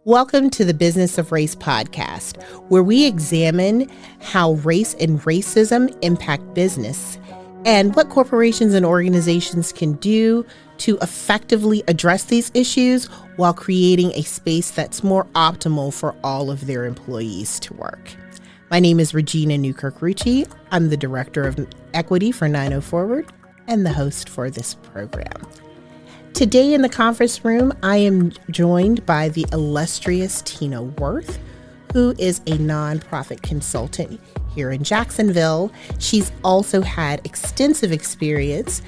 Welcome to the Business of Race podcast, where we examine how race and racism impact business and what corporations and organizations can do to effectively address these issues while creating a space that's more optimal for all of their employees to work. My name is Regina Newkirk-Rucci. I'm the Director of Equity for 90 Forward and the host for this program. Today in the conference room, I am joined by the illustrious Tina Wirth, who is a nonprofit consultant here in Jacksonville. She's also had extensive experience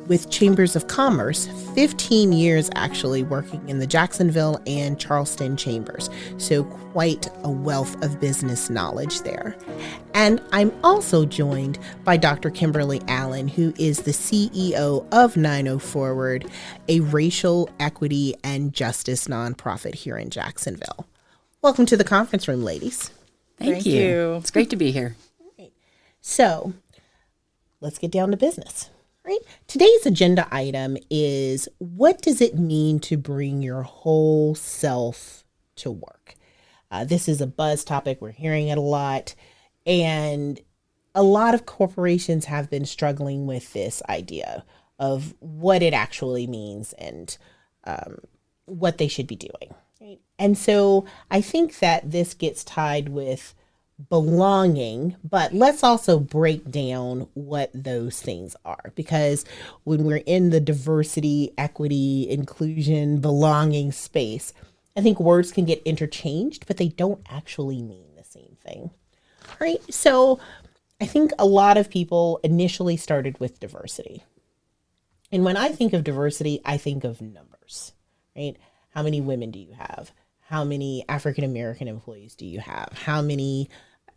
with chambers of commerce, 15 years actually working in the Jacksonville and Charleston chambers. So quite a wealth of business knowledge there. And I'm also joined by Dr. Kimberly Allen, who is the CEO of 90 Forward, a racial equity and justice nonprofit here in Jacksonville. Welcome to the conference room, ladies. Thank you. It's great to be here. Right. So let's get down to business. Right. Today's agenda item is, what does it mean to bring your whole self to work? This is a buzz topic. We're hearing it a lot. And a lot of corporations have been struggling with this idea of what it actually means and what they should be doing. Right? And so I think that this gets tied with belonging, but let's also break down what those things are, because when we're in the diversity, equity, inclusion, belonging space, I think words can get interchanged, but they don't actually mean the same thing. Right? So I think a lot of people initially started with diversity. And when I think of diversity, I think of numbers, right? How many women do you have? How many African American employees do you have? How many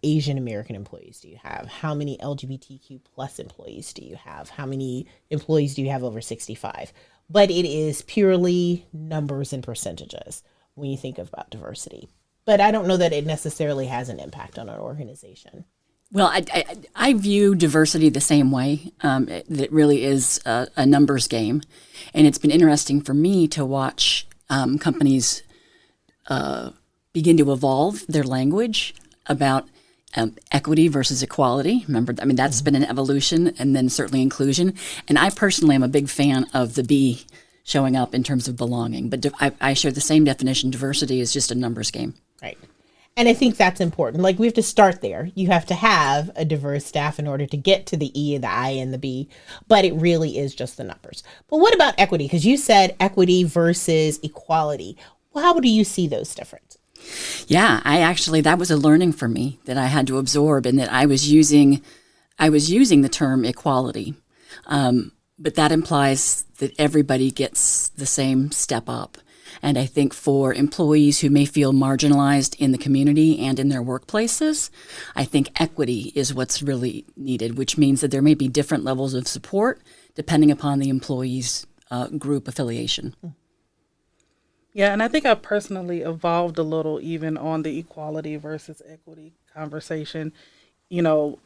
Asian American employees do you have? How many LGBTQ plus employees do you have? How many employees do you have over 65? But it is purely numbers and percentages when you think about diversity. But I don't know that it necessarily has an impact on an organization. Well, I view diversity the same way. It really is a numbers game. And it's been interesting for me to watch companies begin to evolve their language about equity versus equality. Remember, I mean, that's been an evolution, and then certainly inclusion. And I personally am a big fan of the B showing up in terms of belonging. But I share the same definition. Diversity is just a numbers game. Right. And I think that's important. Like, we have to start there. You have to have a diverse staff in order to get to the E, the I, and the B, but it really is just the numbers. But what about equity? Because you said equity versus equality. Well, how do you see those differences? Yeah, that was a learning for me that I had to absorb, and that I was using the term equality. But that implies that everybody gets the same step up. And I think for employees who may feel marginalized in the community and in their workplaces, I think equity is what's really needed, which means that there may be different levels of support depending upon the employee's group affiliation. Yeah, and I think I personally evolved a little even on the equality versus equity conversation. You know,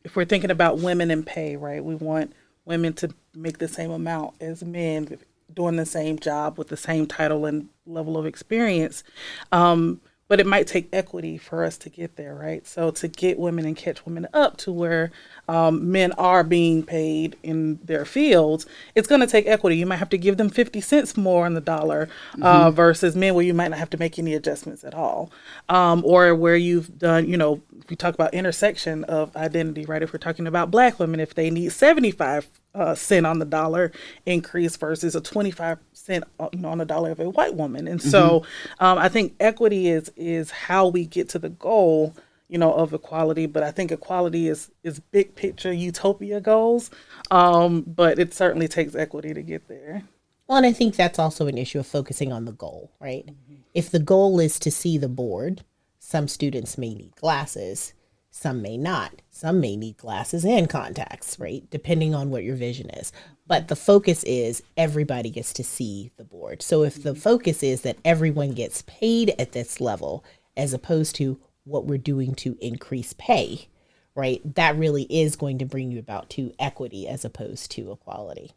if we're thinking about women in pay, right, we want women to make the same amount as men doing the same job with the same title and level of experience. But it might take equity for us to get there, right? So to get women and catch women up to where men are being paid in their fields, it's going to take equity. You might have to give them 50 cents more on the dollar versus men where you might not have to make any adjustments at all. Or where you've done, if we talk about intersection of identity, right? If we're talking about Black women, if they need 75 cent on the dollar increase versus a 25 cent on the dollar of a white woman. And so I think equity is how we get to the goal, of equality. But I think equality is big picture utopia goals. But it certainly takes equity to get there. Well, and I think that's also an issue of focusing on the goal, right? If the goal is to see the board, some students may need glasses. Some may not. Some may need glasses and contacts, right? Depending on what your vision is. But the focus is everybody gets to see the board. So if the focus is that everyone gets paid at this level, as opposed to what we're doing to increase pay, right? That really is going to bring you about to equity as opposed to equality.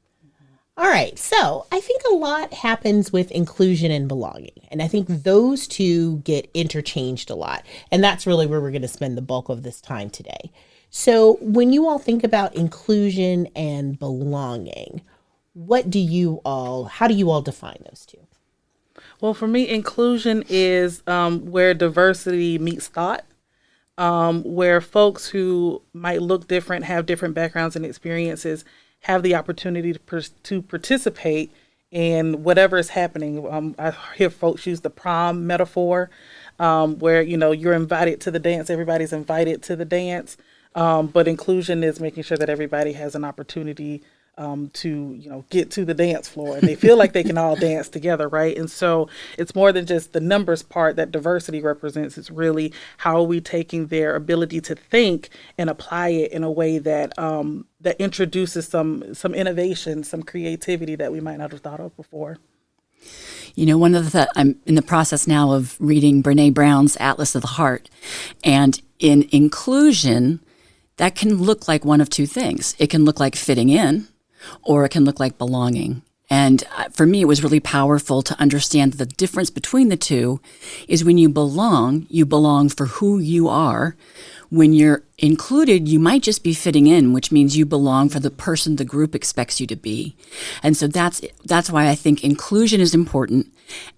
All right. So I think a lot happens with inclusion and belonging. And I think those two get interchanged a lot. And that's really where we're going to spend the bulk of this time today. So when you all think about inclusion and belonging, how do you all define those two? Well, for me, inclusion is where diversity meets thought, where folks who might look different, have different backgrounds and experiences, have the opportunity to participate in whatever is happening. I hear folks use the prom metaphor, where you're invited to the dance, everybody's invited to the dance, but inclusion is making sure that everybody has an opportunity to get to the dance floor and they feel like they can all dance together, right? And so it's more than just the numbers part that diversity represents. It's really how are we taking their ability to think and apply it in a way that that introduces some innovation, some creativity that we might not have thought of before. One of I'm in the process now of reading Brene Brown's Atlas of the Heart, and in inclusion, that can look like one of two things. It can look like fitting in, or it can look like belonging. And for me, it was really powerful to understand the difference between the two is when you belong for who you are. When you're included, you might just be fitting in, which means you belong for the person the group expects you to be. And so that's why I think inclusion is important.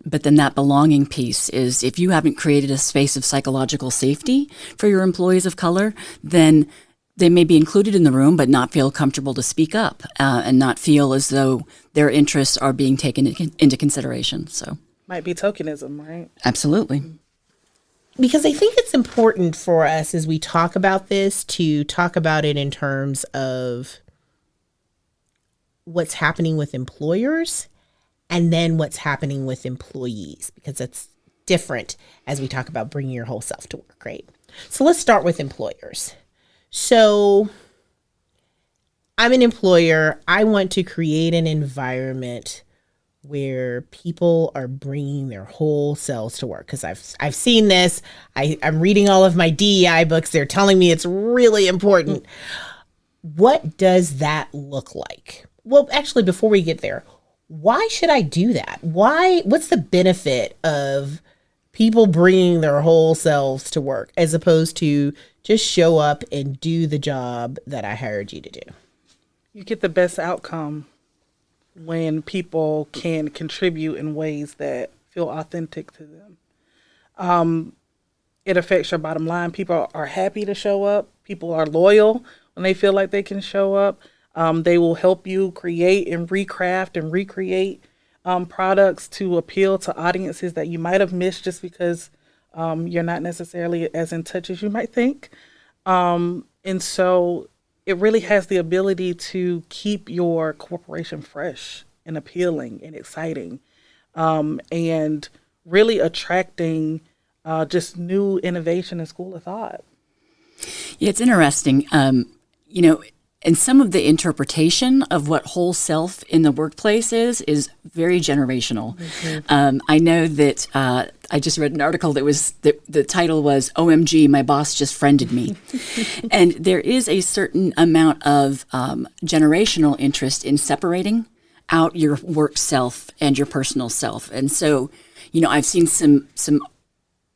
But then that belonging piece is if you haven't created a space of psychological safety for your employees of color, then they may be included in the room, but not feel comfortable to speak up and not feel as though their interests are being taken into consideration. So Might be tokenism, right? Absolutely. Because I think it's important for us as we talk about this to talk about it in terms of what's happening with employers and then what's happening with employees, because that's different as we talk about bringing your whole self to work, right? So let's start with employers. So I'm an employer. I want to create an environment where people are bringing their whole selves to work, because I've seen this. I'm reading all of my DEI books. They're telling me it's really important. What does that look like? Well, actually, before we get there, why should I do that? What's the benefit of people bringing their whole selves to work as opposed to just show up and do the job that I hired you to do? You get the best outcome when people can contribute in ways that feel authentic to them. It affects your bottom line. People are happy to show up. People are loyal when they feel like they can show up. They will help you create and recraft and recreate products to appeal to audiences that you might have missed just because you're not necessarily as in touch as you might think. And so it really has the ability to keep your corporation fresh and appealing and exciting, and really attracting just new innovation and school of thought. Yeah, it's interesting. And some of the interpretation of what whole self in the workplace is very generational. Mm-hmm. I know that I just read an article that was the title was "OMG, my boss just friended me," and there is a certain amount of generational interest in separating out your work self and your personal self. And so, I've seen some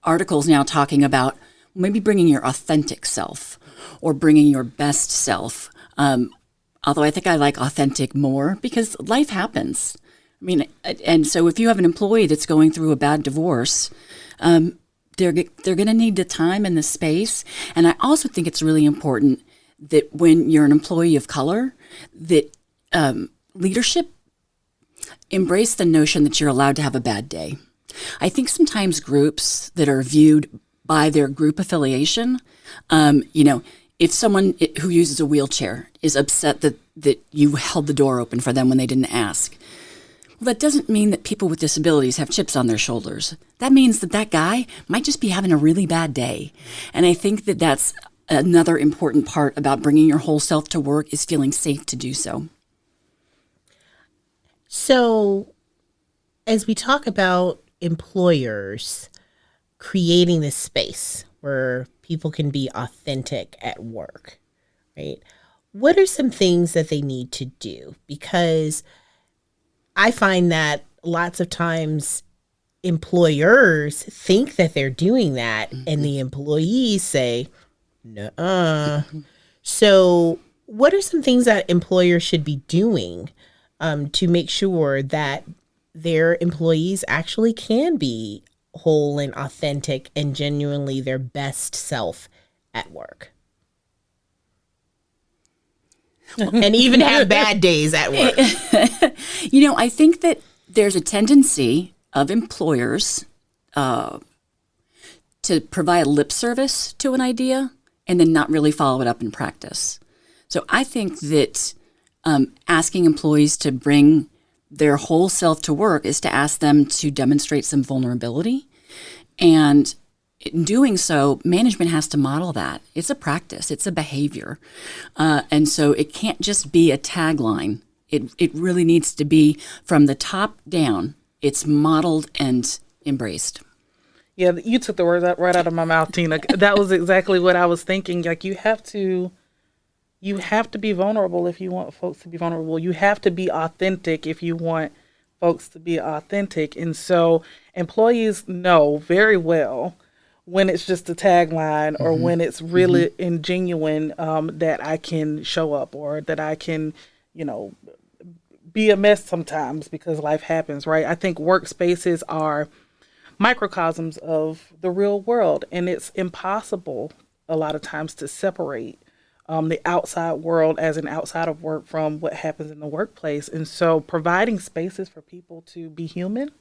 articles now talking about maybe bringing your authentic self or bringing your best self. Although I think I like authentic more because life happens. I mean, and so if you have an employee that's going through a bad divorce, they're going to need the time and the space. And I also think it's really important that when you're an employee of color, that leadership embrace the notion that you're allowed to have a bad day. I think sometimes groups that are viewed by their group affiliation, if someone who uses a wheelchair is upset that you held the door open for them when they didn't ask, well, that doesn't mean that people with disabilities have chips on their shoulders. That means that guy might just be having a really bad day. And I think that that's another important part about bringing your whole self to work is feeling safe to do so. So as we talk about employers creating this space where people can be authentic at work, right? What are some things that they need to do? Because I find that lots of times employers think that they're doing that, and the employees say, "Nuh-uh." So, what are some things that employers should be doing to make sure that their employees actually can be whole and authentic and genuinely their best self at work? And even have bad days at work. I think that there's a tendency of employers to provide lip service to an idea and then not really follow it up in practice. So I think that asking employees to bring their whole self to work is to ask them to demonstrate some vulnerability. And in doing so, management has to model that. It's a practice. It's a behavior. And so it can't just be a tagline. It really needs to be from the top down. It's modeled and embraced. Yeah, you took the words right out of my mouth, Tina. That was exactly what I was thinking. Like you have to be vulnerable if you want folks to be vulnerable. You have to be authentic if you want folks to be authentic. And so employees know very well when it's just a tagline or when it's really genuine that I can show up or that I can, be a mess sometimes because life happens, right? I think workspaces are microcosms of the real world, and it's impossible a lot of times to separate the outside world as an outside of work from what happens in the workplace. And so providing spaces for people to be human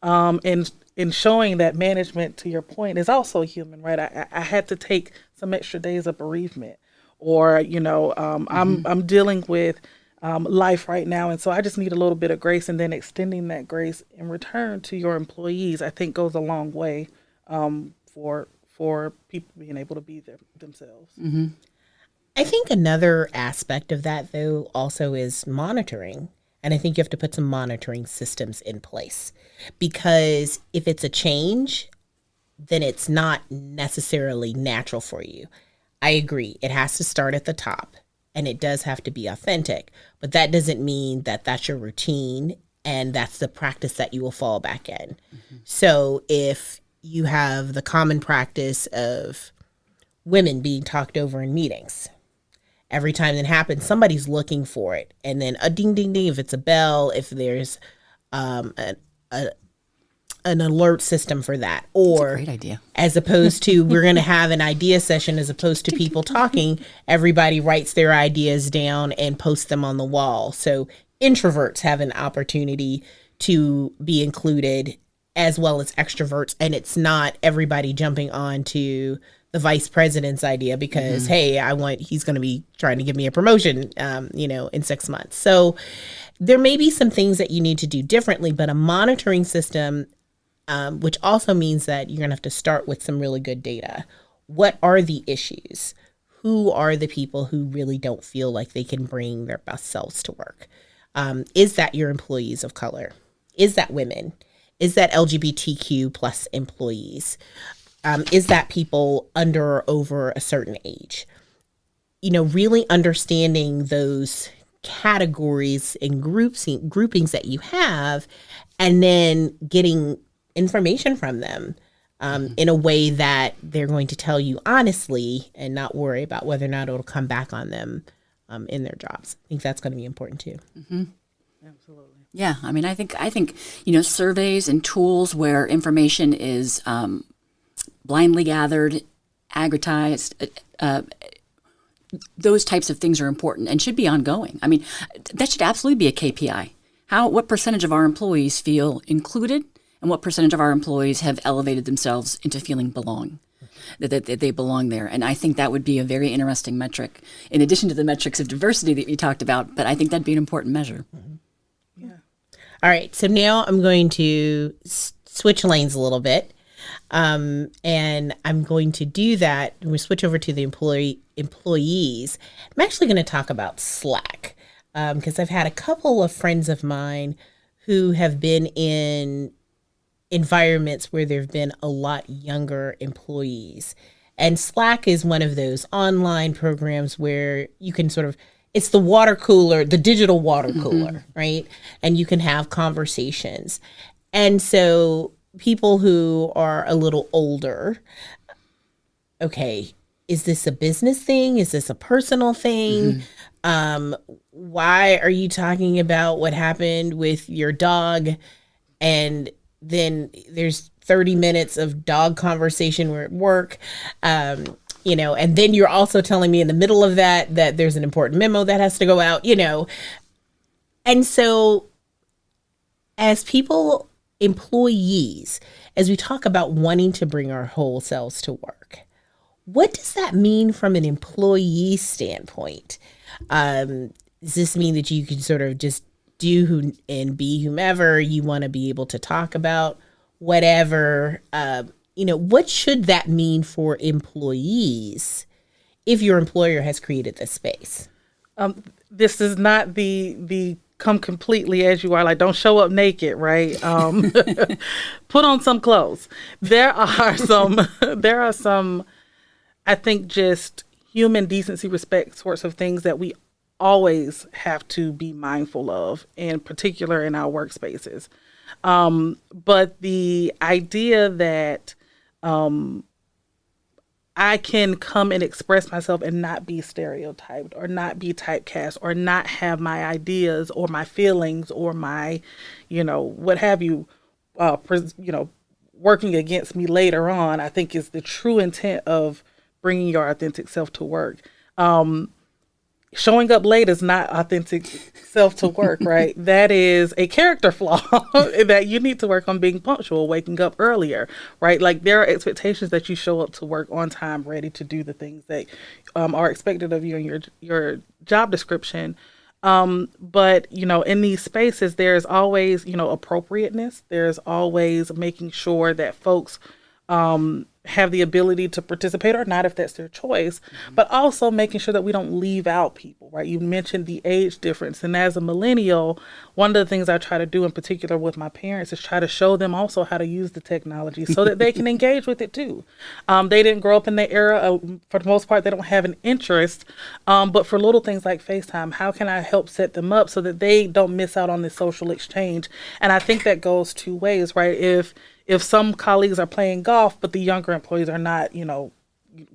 and showing that management, to your point, is also human, right? I had to take some extra days of bereavement or, I'm dealing with life right now. And so I just need a little bit of grace, and then extending that grace in return to your employees, I think goes a long way for people being able to be themselves. Mm-hmm. I think another aspect of that, though, also is monitoring. And I think you have to put some monitoring systems in place, because if it's a change, then it's not necessarily natural for you. I agree. It has to start at the top, and it does have to be authentic, but that doesn't mean that that's your routine and that's the practice that you will fall back in. So if you have the common practice of women being talked over in meetings, every time that happens, somebody's looking for it. And then a ding, ding, ding, if it's a bell, if there's an alert system for that. Or Great idea. as opposed to, we're going to have an idea session as opposed to people talking, everybody writes their ideas down and posts them on the wall. So introverts have an opportunity to be included as well as extroverts. And it's not everybody jumping on to the vice president's idea because, hey, he's going to be trying to give me a promotion, in 6 months. So there may be some things that you need to do differently, but a monitoring system, which also means that you're going to have to start with some really good data. What are the issues? Who are the people who really don't feel like they can bring their best selves to work? Is that your employees of color? Is that women? Is that LGBTQ plus employees? Is that people under or over a certain age? Really understanding those categories and groupings that you have, and then getting information from them in a way that they're going to tell you honestly and not worry about whether or not it'll come back on them in their jobs. I think that's going to be important too. Mm-hmm. Absolutely. Yeah, I think surveys and tools where information is blindly gathered, aggregized, those types of things are important and should be ongoing. That should absolutely be a KPI. What percentage of our employees feel included, and what percentage of our employees have elevated themselves into feeling that they belong there. And I think that would be a very interesting metric, in addition to the metrics of diversity that we talked about, but I think that'd be an important measure. Yeah. All right, so now I'm going to switch lanes a little bit. And I'm going to do that. We switch over to the employees. I'm actually going to talk about Slack because I've had a couple of friends of mine who have been in environments where there have been a lot younger employees. And Slack is one of those online programs where you can it's the water cooler, the digital water cooler, right? And you can have conversations. And so people who are a little older, okay, is this a business thing? Is this a personal thing? Why are you talking about what happened with your dog? And then there's 30 minutes of dog conversation. We're at work. And then you're also telling me in the middle of that there's an important memo that has to go out, And so as people, employees, as we talk about wanting to bring our whole selves to work, what does that mean from an employee standpoint? Does this mean that you can sort of just do and be whomever you want to be able to talk about, whatever? What should that mean for employees if your employer has created this space? This is not the come completely as you are, like don't show up naked, right? Put on some clothes. There are some, I think, just human decency, respect sorts of things that we always have to be mindful of, in particular in our workspaces. But the idea that I can come and express myself and not be stereotyped or not be typecast or not have my ideas or my feelings or my, what have you, working against me later on, I think is the true intent of bringing your authentic self to work. Showing up late is not authentic self to work, right? That is a character flaw that you need to work on, being punctual, waking up earlier, right? Like there are expectations that you show up to work on time, ready to do the things that are expected of you in your job description. But, in these spaces, there's always, appropriateness. There's always making sure that folks have the ability to participate or not if that's their choice, but also making sure that we don't leave out people, right? You mentioned the age difference. And as a millennial, one of the things I try to do in particular with my parents is try to show them also how to use the technology so that they can engage with it too. They didn't grow up in the era. For the most part, they don't have an interest. But for little things like FaceTime, how can I help set them up so that they don't miss out on this social exchange? And I think that goes two ways, right? If some colleagues are playing golf, but the younger employees are not,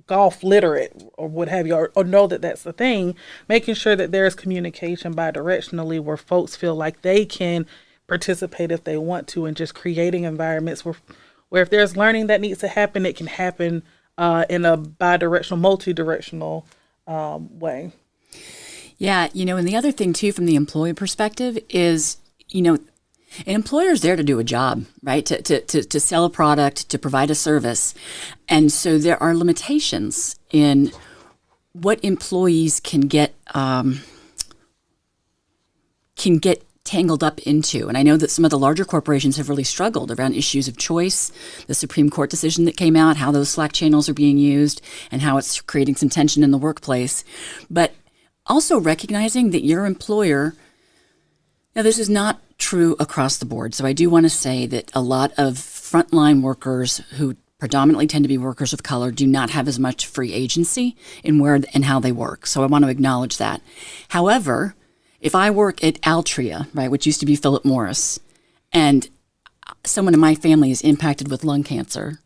golf literate or what have you, or know that that's the thing, making sure that there's communication bidirectionally where folks feel like they can participate if they want to, and just creating environments where if there's learning that needs to happen, it can happen in a bidirectional, multi-directional way. Yeah, and the other thing too, from the employee perspective is, an employer is there to do a job, right? To sell a product, to provide a service. And so there are limitations in what employees can get tangled up into. And I know that some of the larger corporations have really struggled around issues of choice, the Supreme Court decision that came out, how those Slack channels are being used, and how it's creating some tension in the workplace. But also recognizing that your employer, now this is not true across the board. So I do want to say that a lot of frontline workers who predominantly tend to be workers of color do not have as much free agency in where and how they work. So I want to acknowledge that. However, if I work at Altria, right, which used to be Philip Morris, and someone in my family is impacted with lung cancer,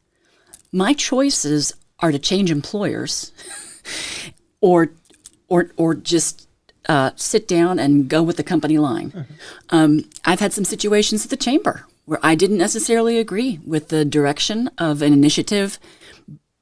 my choices are to change employers or just sit down and go with the company line. I've had some situations at the chamber where I didn't necessarily agree with the direction of an initiative,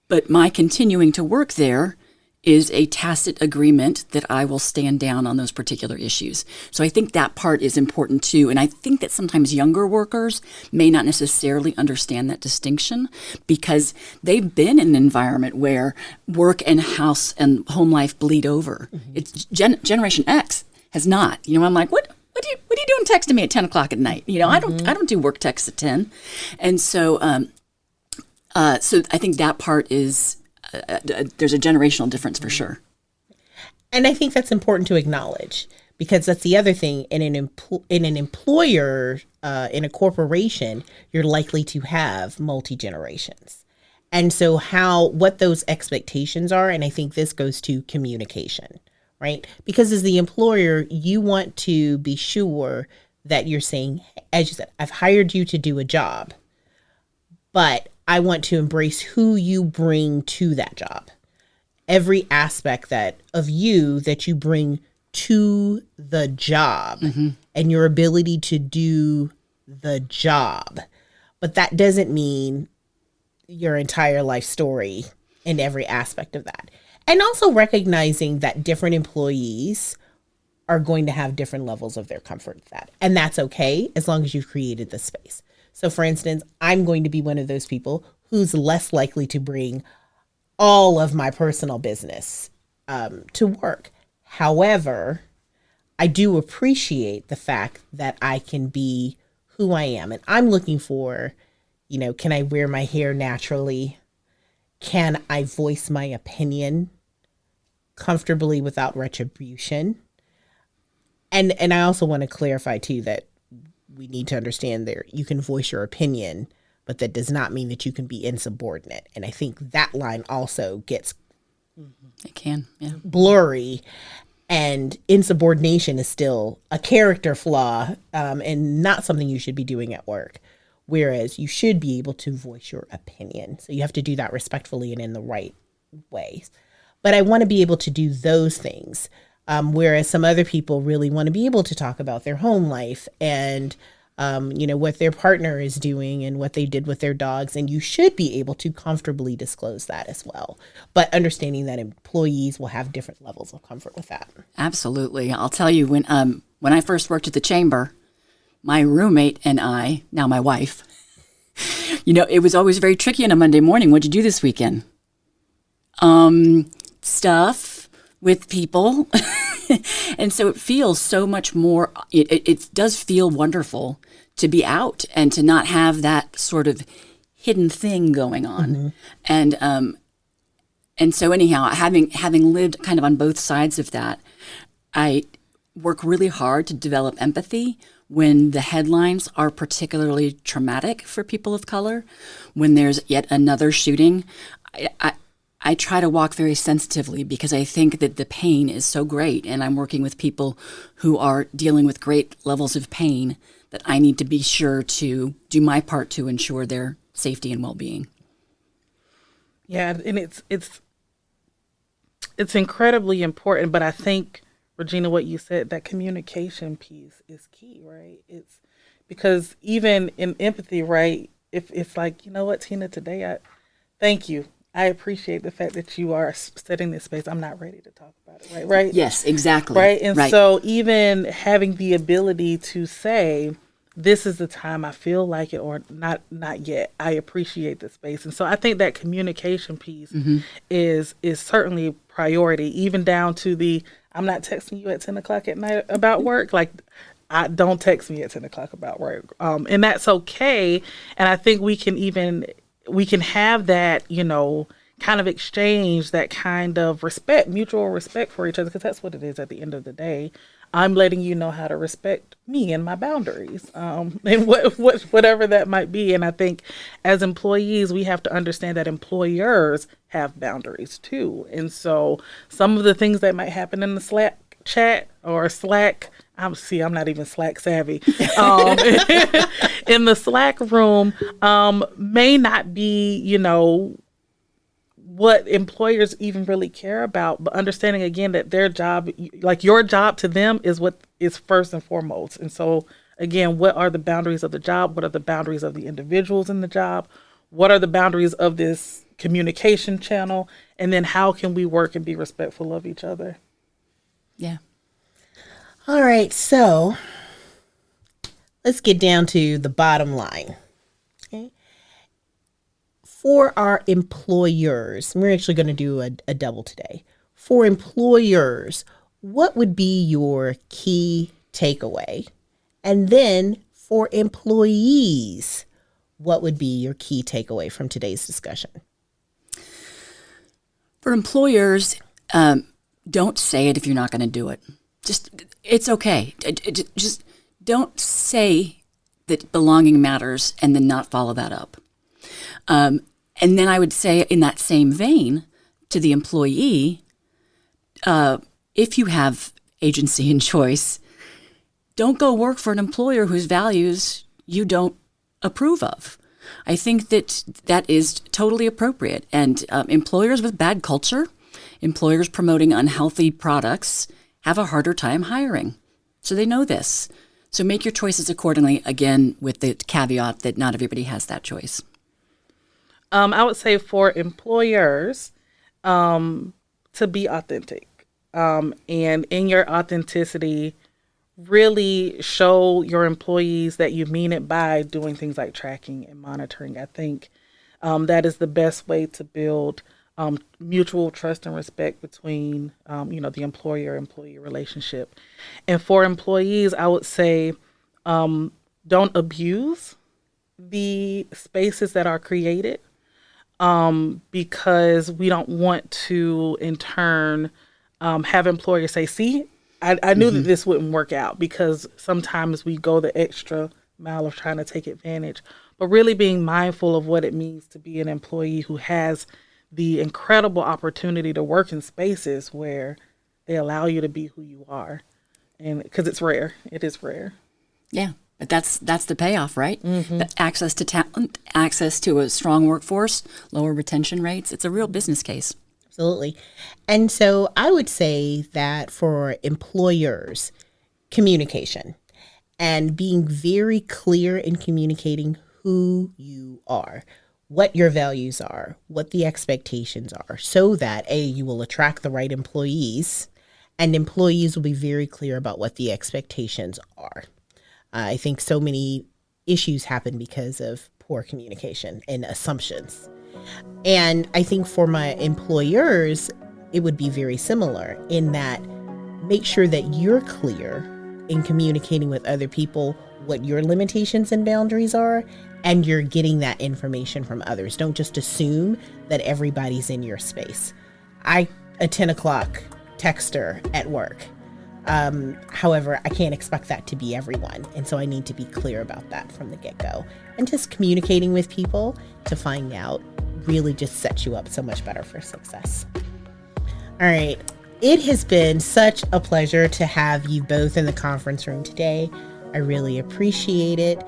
but my continuing to work there is a tacit agreement that I will stand down on those particular issues. So I think that part is important too. And I think that sometimes younger workers may not necessarily understand that distinction because they've been in an environment where work and house and home life bleed over. It's Generation X has not. I'm like, what are you doing texting me at 10 o'clock at night? I don't do work texts at 10. And so, so I think that part is, there's a generational difference for sure. And I think that's important to acknowledge because that's the other thing in an employer, in a corporation, you're likely to have multi-generations. And so what those expectations are, and I think this goes to communication, right? Because as the employer, you want to be sure that you're saying, as you said, I've hired you to do a job, but I want to embrace who you bring to that job. Every aspect of you that you bring to the job and your ability to do the job. But that doesn't mean your entire life story in every aspect of that. And also recognizing that different employees are going to have different levels of their comfort with that. And that's okay as long as you've created the space. So for instance, I'm going to be one of those people who's less likely to bring all of my personal business to work. However, I do appreciate the fact that I can be who I am. And I'm looking for, can I wear my hair naturally? Can I voice my opinion comfortably without retribution? And I also want to clarify too that we need to understand there you can voice your opinion, but that does not mean that you can be insubordinate. And I think that line also gets blurry, and insubordination is still a character flaw and not something you should be doing at work. Whereas you should be able to voice your opinion. So you have to do that respectfully and in the right ways. But I want to be able to do those things. Whereas some other people really want to be able to talk about their home life and, what their partner is doing and what they did with their dogs. And you should be able to comfortably disclose that as well. But understanding that employees will have different levels of comfort with that. Absolutely. I'll tell you, when I first worked at the chamber, my roommate and I, now my wife, it was always very tricky on a Monday morning. What'd you do this weekend? Stuff with people. And so it feels so much more, it does feel wonderful to be out and to not have that sort of hidden thing going on. Mm-hmm. And so anyhow, having lived kind of on both sides of that, I work really hard to develop empathy when the headlines are particularly traumatic for people of color, when there's yet another shooting. I try to walk very sensitively because I think that the pain is so great, and I'm working with people who are dealing with great levels of pain that I need to be sure to do my part to ensure their safety and well-being. Yeah, and it's incredibly important, but I think, Regina, what you said, that communication piece is key, right? It's because even in empathy, right, if it's like, you know what, Tina, today, thank you. I appreciate the fact that you are setting this space. I'm not ready to talk about it, right? Yes, exactly. Right? And so even having the ability to say, this is the time I feel like it, or not yet. I appreciate the space. And so I think that communication piece is certainly priority, even down to I'm not texting you at 10 o'clock at night about work. Like, don't text me at 10 o'clock about work. And that's okay. And I think we can have that, kind of exchange, that kind of respect, mutual respect for each other, because that's what it is at the end of the day. I'm letting you know how to respect me and my boundaries, and whatever that might be. And I think as employees, we have to understand that employers have boundaries too. And so some of the things that might happen in the Slack chat or Slack, I'm not even Slack savvy, in the Slack room, may not be, what employers even really care about, but understanding again that their job, like your job to them, is what is first and foremost. And so again, what are the boundaries of the job? What are the boundaries of the individuals in the job? What are the boundaries of this communication channel? And then how can we work and be respectful of each other? Yeah. All right, so let's get down to the bottom line. Okay. For our employers, we're actually going to do a double today. For employers, what would be your key takeaway? And then for employees, what would be your key takeaway from today's discussion? For employers, don't say it if you're not going to do it. It's okay. Just don't say that belonging matters and then not follow that up. And then I would say in that same vein to the employee, if you have agency and choice, don't go work for an employer whose values you don't approve of. I think that is totally appropriate. And employers with bad culture, employers promoting unhealthy products, have a harder time hiring. So they know this. So make your choices accordingly, again, with the caveat that not everybody has that choice. I would say for employers to be authentic. And in your authenticity, really show your employees that you mean it by doing things like tracking and monitoring. I think that is the best way to build mutual trust and respect between, the employer-employee relationship. And for employees, I would say don't abuse the spaces that are created because we don't want to, in turn, have employers say, see, I knew that this wouldn't work out, because sometimes we go the extra mile of trying to take advantage, but really being mindful of what it means to be an employee who has the incredible opportunity to work in spaces where they allow you to be who you are. And because it's rare, it is rare. Yeah, but that's the payoff, right? The access to talent, access to a strong workforce, lower retention rates. It's a real business case. Absolutely. And so I would say that for employers, communication and being very clear in communicating who you are, what your values are, what the expectations are, so that you will attract the right employees, and employees will be very clear about what the expectations are. I think so many issues happen because of poor communication and assumptions. And I think for my employers, it would be very similar in that make sure that you're clear in communicating with other people what your limitations and boundaries are, and you're getting that information from others. Don't just assume that everybody's in your space. I, a 10 o'clock texter at work. However, I can't expect that to be everyone. And so I need to be clear about that from the get-go. And just communicating with people to find out really just sets you up so much better for success. All right. It has been such a pleasure to have you both in the conference room today. I really appreciate it.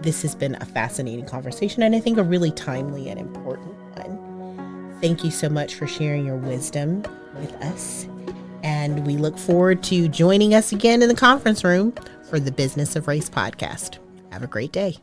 This has been a fascinating conversation, and I think a really timely and important one. Thank you so much for sharing your wisdom with us. And we look forward to joining us again in the conference room for the Business of Race podcast. Have a great day.